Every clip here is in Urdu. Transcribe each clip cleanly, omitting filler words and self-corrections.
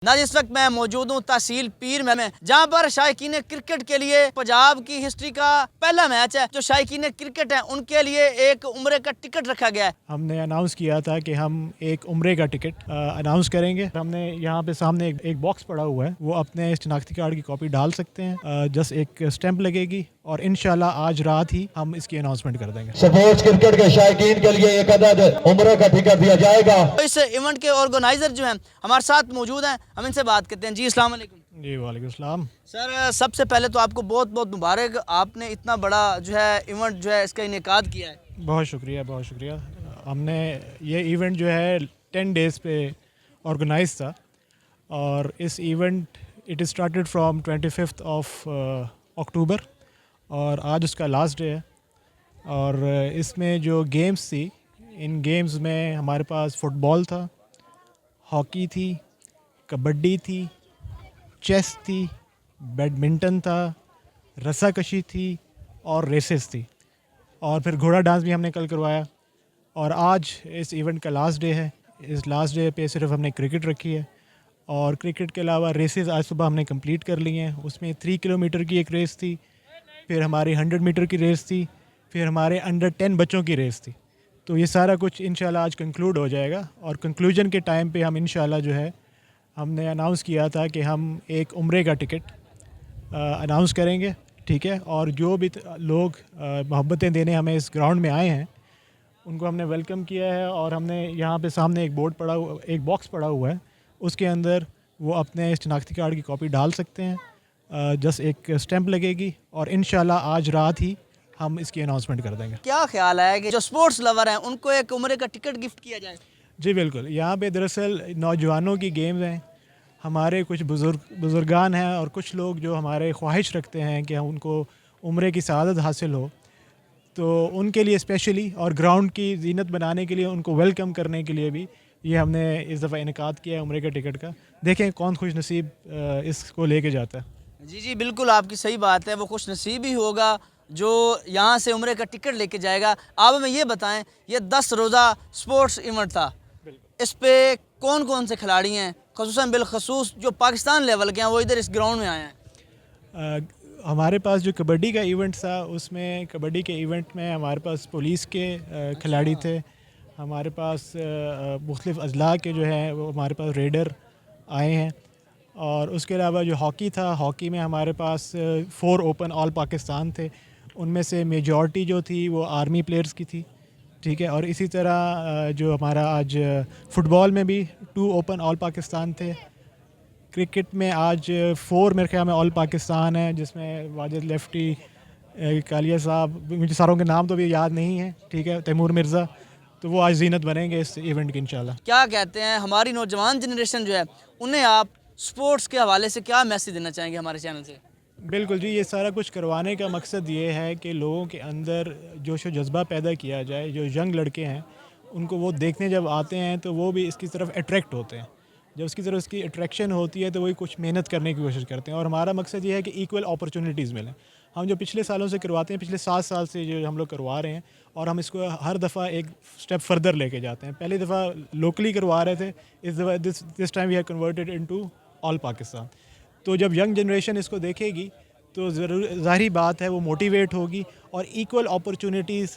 ناظرین اس وقت میں موجود ہوں تحصیل پیر میں جہاں پر شائقین کرکٹ کے لیے پنجاب کی ہسٹری کا پہلا میچ ہے. جو شائقین کرکٹ ہیں ان کے لیے ایک عمرے کا ٹکٹ رکھا گیا ہے. ہم نے اناؤنس کیا تھا کہ ہم ایک عمرے کا ٹکٹ اناؤنس کریں گے. ہم نے یہاں پہ سامنے ایک باکس پڑا ہوا ہے, وہ اپنے شناختی کارڈ کی کاپی ڈال سکتے ہیں. جسٹ ایک اسٹیمپ لگے گی اور انشاءاللہ آج رات ہی ہم اس کی اناؤنسمنٹ کر دیں گے. سپورٹس کرکٹ کے شائقین کے لیے ایک عدد عمرے کا ٹکٹ دیا جائے گا. اس ایونٹ کے آرگنائزر جو ہیں ہمارے ساتھ موجود ہیں, ہم ان سے بات کرتے ہیں. جی السلام علیکم. جی وعلیکم السلام. سر سب سے پہلے تو آپ کو بہت بہت مبارک, آپ نے اتنا بڑا جو ہے ایونٹ جو ہے اس کا انعقاد کیا ہے. بہت شکریہ بہت شکریہ. ہم نے یہ ایونٹ جو ہے 10 days پہ آرگنائز تھا, اور اس ایونٹ اٹ اسٹارٹیڈ فرام 25 اکتوبر اور آج اس کا لاسٹ ڈے ہے. اور اس میں جو گیمز تھی, ان گیمز میں ہمارے پاس فٹ بال تھا, ہاکی تھی, کبڈی تھی, چیس تھی, بیڈمنٹن تھا, رسا کشی تھی اور ریسز تھی, اور پھر گھوڑا ڈانس بھی ہم نے کل کروایا. اور آج اس ایونٹ کا لاسٹ ڈے ہے. اس لاسٹ ڈے پہ صرف ہم نے کرکٹ رکھی ہے, اور کرکٹ کے علاوہ ریسز آج صبح ہم نے کمپلیٹ کر لی ہیں. اس میں 3 کلومیٹر کی ایک ریس تھی, پھر ہماری 100 میٹر کی ریس تھی, پھر ہمارے انڈر 10 بچوں کی ریس تھی. تو یہ سارا کچھ انشاءاللہ آج کنکلوڈ ہو جائے گا, اور کنکلوژن کے ٹائم پہ ہم انشاءاللہ جو ہے ہم نے اناؤنس کیا تھا کہ ہم ایک عمرے کا ٹکٹ اناؤنس کریں گے. ٹھیک ہے, اور جو بھی لوگ محبتیں دینے ہمیں اس گراؤنڈ میں آئے ہیں ان کو ہم نے ویلکم کیا ہے. اور ہم نے یہاں پہ سامنے ایک باکس پڑا ہوا ہے, اس کے اندر وہ اپنے شناختی کارڈ کی کاپی ڈال سکتے ہیں. جسٹ ایک اسٹیمپ لگے گی اور انشاءاللہ آج رات ہی ہم اس کی اناؤنسمنٹ کر دیں گے. کیا خیال ہے کہ جو سپورٹس لور ہیں ان کو ایک عمرے کا ٹکٹ گفٹ کیا جائے؟ جی بالکل. یہاں پہ دراصل نوجوانوں کی گیمز ہیں, ہمارے کچھ بزرگان ہیں اور کچھ لوگ جو ہمارے خواہش رکھتے ہیں کہ ان کو عمرے کی سعادت حاصل ہو, تو ان کے لیے اسپیشلی, اور گراؤنڈ کی زینت بنانے کے لیے, ان کو ویلکم کرنے کے لیے بھی یہ ہم نے اس دفعہ انعقاد کیا ہے عمرے کا ٹکٹ کا. دیکھیں کون خوش نصیب اس کو لے کے جاتا ہے. جی جی بالکل آپ کی صحیح بات ہے, وہ خوش نصیب ہی ہوگا جو یہاں سے عمرے کا ٹکٹ لے کے جائے گا. آپ ہمیں یہ بتائیں, یہ 10 روزہ سپورٹس ایونٹ تھا, اس پہ کون کون سے کھلاڑی ہیں, خصوصاً بالخصوص جو پاکستان لیول کے ہیں وہ ادھر اس گراؤنڈ میں آئے ہیں؟ ہمارے پاس جو کبڈی کا ایونٹ تھا, اس میں کبڈی کے ایونٹ میں ہمارے پاس پولیس کے کھلاڑی تھے, ہمارے پاس مختلف اضلاع کے جو ہیں وہ ہمارے پاس ریڈر آئے ہیں. اور اس کے علاوہ جو ہاکی تھا, ہاکی میں ہمارے پاس 4 اوپن آل پاکستان تھے, ان میں سے میجورٹی جو تھی وہ آرمی پلیئرز کی تھی. ٹھیک ہے, اور اسی طرح جو ہمارا آج فٹ بال میں بھی 2 اوپن آل پاکستان تھے. کرکٹ میں آج 4 میرے خیال میں آل پاکستان ہیں, جس میں واجد لیفٹی, کالیہ صاحب, مجھے ساروں کے نام تو بھی یاد نہیں ہیں, ٹھیک ہے, تیمور مرزا, تو وہ آج زینت بنیں گے اس ایونٹ کی انشاءاللہ. کیا کہتے ہیں ہماری نوجوان جنریشن جو ہے انہیں آپ سپورٹس کے حوالے سے کیا میسیج دینا چاہیں گے ہمارے چینل سے؟ بالکل جی, یہ سارا کچھ کروانے کا مقصد یہ ہے کہ لوگوں کے اندر جوش و جذبہ پیدا کیا جائے. جو ینگ لڑکے ہیں ان کو وہ دیکھنے جب آتے ہیں تو وہ بھی اس کی طرف اٹریکٹ ہوتے ہیں. جب اس کی طرف اس کی اٹریکشن ہوتی ہے تو وہی کچھ محنت کرنے کی کوشش کرتے ہیں. اور ہمارا مقصد یہ ہے کہ ایکول اپرچونیٹیز ملیں. ہم جو پچھلے سالوں سے کرواتے ہیں, پچھلے 7 سال سے جو ہم لوگ کروا رہے ہیں, اور ہم اس کو ہر دفعہ ایک اسٹیپ فردر لے کے جاتے ہیں. پہلی دفعہ لوکلی کروا رہے تھے, اس دفعہ this time we have converted into all Pakistan. تو جب ینگ جنریشن اس کو دیکھے گی تو ظاہری بات ہے وہ موٹیویٹ ہوگی, اور ایکول اپرچونیٹیز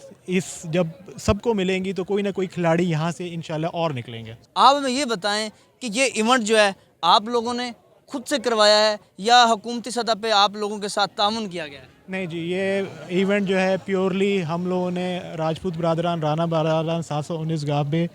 جب سب کو ملیں گی تو کوئی نہ کوئی کھلاڑی یہاں سے انشاءاللہ اور نکلیں گے. آپ ہمیں یہ بتائیں کہ یہ ایونٹ جو ہے آپ لوگوں نے خود سے کروایا ہے یا حکومتی سطح پہ آپ لوگوں کے ساتھ تعاون کیا گیا ہے؟ نہیں جی, یہ ایونٹ جو ہے پیورلی ہم لوگوں نے راجپوت برادران, رانا برادران, 719 گاہ بے,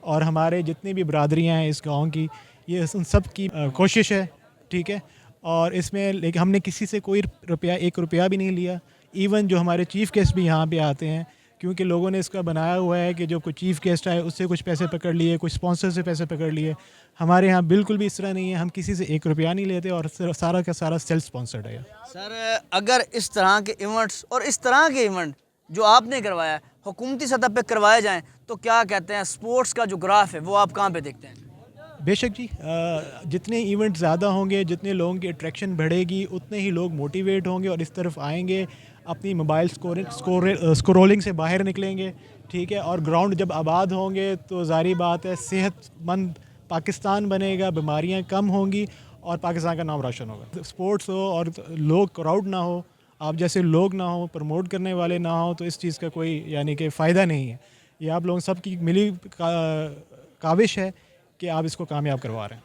اور ہمارے جتنی بھی برادریاں ہیں اس گاؤں کی, یہ ان سب کی کوشش ہے. ٹھیک ہے, اور اس میں لیکن ہم نے کسی سے کوئی روپیہ, 1 روپیہ بھی نہیں لیا. ایون جو ہمارے چیف گیسٹ بھی یہاں پہ آتے ہیں, کیونکہ لوگوں نے اس کا بنایا ہوا ہے کہ جو کوئی چیف گیسٹ آئے اس سے کچھ پیسے پکڑ لیے, کچھ اسپانسر سے پیسے پکڑ لیے. ہمارے یہاں بالکل بھی اس طرح نہیں ہے, ہم کسی سے 1 روپیہ نہیں لیتے, اور سارا کا سارا سیلف اسپانسرڈ ہے. سر اگر اس طرح کے ایونٹس اور اس طرح کے ایونٹ جو آپ نے کروایا ہے حکومتی سطح پہ کروائے جائیں تو کیا کہتے ہیں سپورٹس کا جو گراف ہے وہ آپ کہاں پہ دیکھتے ہیں؟ بے شک جی, جتنے ایونٹ زیادہ ہوں گے, جتنے لوگوں کی اٹریکشن بڑھے گی, اتنے ہی لوگ موٹیویٹ ہوں گے اور اس طرف آئیں گے, اپنی موبائل اسکرولنگ سے باہر نکلیں گے. ٹھیک ہے, اور گراؤنڈ جب آباد ہوں گے تو ظاہری بات ہے صحت مند پاکستان بنے گا, بیماریاں کم ہوں گی اور پاکستان کا نام روشن ہوگا. اسپورٹس ہو اور لوگ کراؤڈ نہ ہو, آپ جیسے لوگ نہ ہوں, پروموٹ کرنے والے نہ ہوں, تو اس چیز کا کوئی یعنی کہ فائدہ نہیں ہے. یہ آپ لوگوں سب کی ملی کاوش ہے کہ آپ اس کو کامیاب کروا رہے ہیں.